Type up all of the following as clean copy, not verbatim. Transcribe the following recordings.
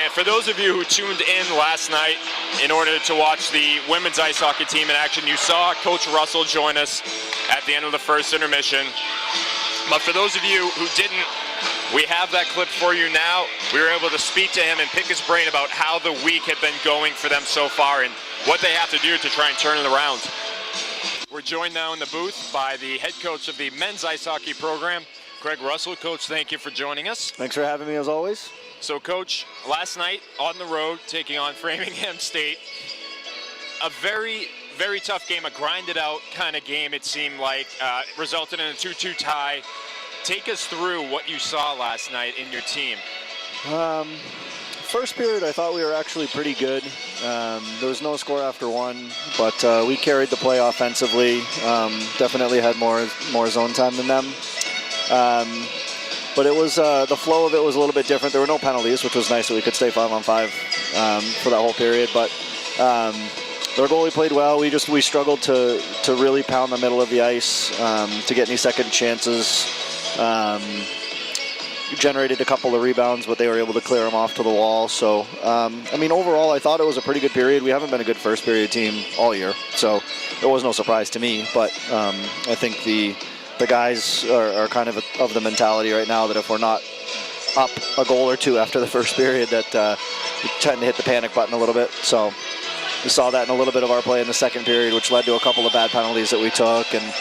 And for those of you who tuned in last night in order to watch the women's ice hockey team in action, you saw Coach Russell join us at the end of the first intermission. But for those of you who didn't, we have that clip for you now. We were able to speak to him and pick his brain about how the week had been going for them so far and what they have to do to try and turn it around. We're joined now in the booth by the head coach of the men's ice hockey program, Greg Russell. Coach, thank you for joining us. Thanks for having me as always. So, Coach, last night on the road, taking on Framingham State, a very, very tough game, a grinded-out kind of game, it seemed like, resulted in a 2-2 tie. Take us through what you saw last night in your team. First period, I thought we were actually pretty good. There was no score after one, but we carried the play offensively. Definitely had more zone time than them. But it was the flow of it was a little bit different. There were no penalties, which was nice that we could stay 5-on-5 for that whole period. But their goalie played well. We struggled to really pound the middle of the ice to get any second chances. Generated a couple of rebounds, but they were able to clear them off to the wall. So, I mean, overall, I thought it was a pretty good period. We haven't been a good first period team all year, so it was no surprise to me. But I think the guys are kind of the mentality right now that if we're not up a goal or two after the first period, that we tend to hit the panic button a little bit. So we saw that in a little bit of our play in the second period, which led to a couple of bad penalties that we took. And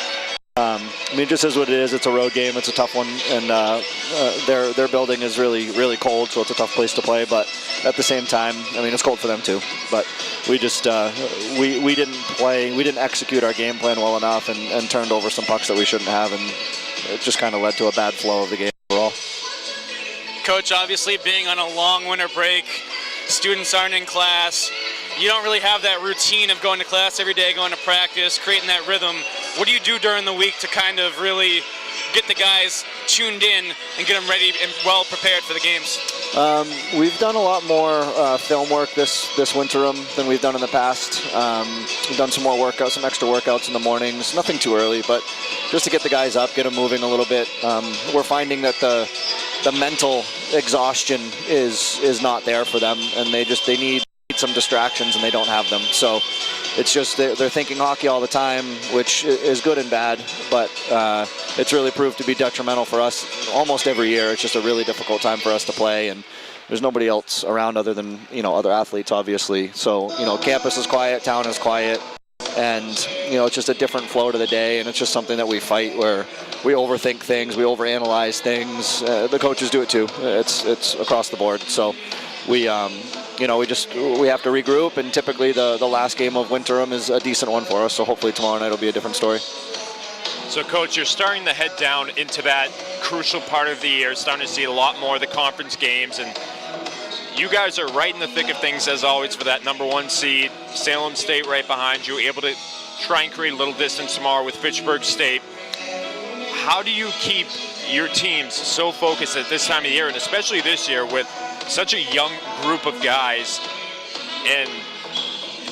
I mean, it just is what it is. It's a road game. It's a tough one, and their building is really, really cold, so it's a tough place to play. But at the same time, I mean, it's cold for them too. But we just we didn't execute our game plan well enough, and turned over some pucks that we shouldn't have, and it just kind of led to a bad flow of the game overall. Coach, obviously being on a long winter break, students aren't in class. You don't really have that routine of going to class every day, going to practice, creating that rhythm. What do you do during the week to kind of really get the guys tuned in and get them ready and well prepared for the games? We've done a lot more film work this winterim than we've done in the past. We've done some more workouts, some extra workouts in the mornings. Nothing too early, but just to get the guys up, get them moving a little bit. We're finding that the mental exhaustion is not there for them, and they need some distractions, and they don't have them. So it's just they're thinking hockey all the time, which is good and bad, but it's really proved to be detrimental for us almost every year. It's just a really difficult time for us to play, and there's nobody else around other than other athletes, obviously. So campus is quiet, town is quiet, and it's just a different flow to the day, and it's just something that we fight, where we overthink things, we overanalyze things. The coaches do it too. It's across the board. So we we have to regroup, and typically the last game of winterim is a decent one for us, so hopefully tomorrow night will be a different story. So, Coach, you're starting to head down into that crucial part of the year, starting to see a lot more of the conference games, and you guys are right in the thick of things, as always, for that #1 seed. Salem State right behind you, able to try and create a little distance tomorrow with Fitchburg State. How do you keep your teams so focused at this time of year, and especially this year with such a young group of guys? And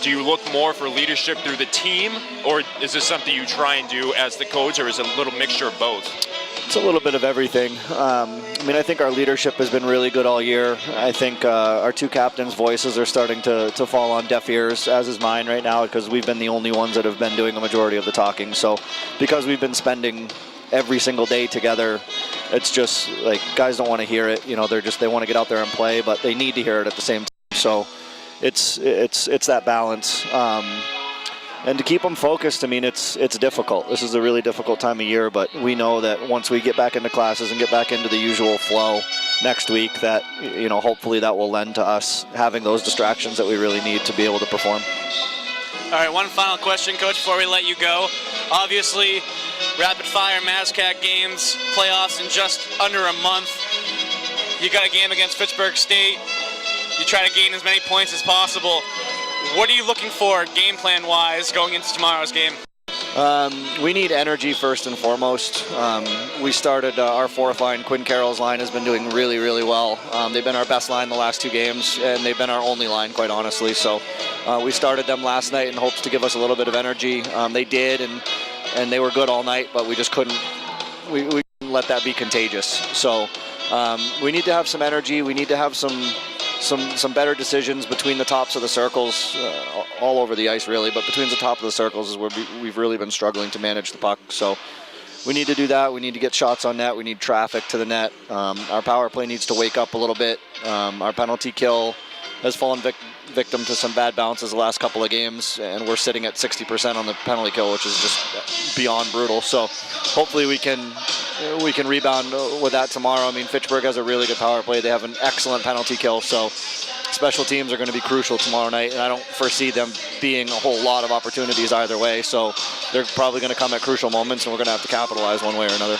do you look more for leadership through the team, or is this something you try and do as the coach, or is it a little mixture of both? It's a little bit of everything. I mean, I think our leadership has been really good all year. I think our two captains' voices are starting to fall on deaf ears, as is mine right now, because we've been the only ones that have been doing the majority of the talking. So because we've been spending every single day together, it's just like guys don't want to hear it. They want to get out there and play, but they need to hear it at the same time. So it's that balance. And to keep them focused, I mean, it's difficult. This is a really difficult time of year, but we know that once we get back into classes and get back into the usual flow next week, that hopefully that will lend to us having those distractions that we really need to be able to perform. All right, one final question, Coach, before we let you go. Obviously, rapid-fire MASCAC games, playoffs in just under a month. You got a game against Fitchburg State. You try to gain as many points as possible. What are you looking for game plan-wise going into tomorrow's game? We need energy first and foremost. We started our fourth line. Quinn Carroll's line has been doing really, really well. They've been our best line the last two games, and they've been our only line, quite honestly. So we started them last night in hopes to give us a little bit of energy. They did, and they were good all night, but we just couldn't let that be contagious. So we need to have some energy. We need to have some some better decisions between the tops of the circles, all over the ice really, but between the top of the circles is where we've really been struggling to manage the puck. So we need to do that. We need to get shots on net. We need traffic to the net. Our power play needs to wake up a little bit. Our penalty kill has fallen victim to some bad bounces the last couple of games, and we're sitting at 60% on the penalty kill, which is just beyond brutal. So hopefully we can rebound with that tomorrow. I mean, Fitchburg has a really good power play. They have an excellent penalty kill, so special teams are going to be crucial tomorrow night, and I don't foresee them being a whole lot of opportunities either way. So they're probably going to come at crucial moments, and we're going to have to capitalize one way or another.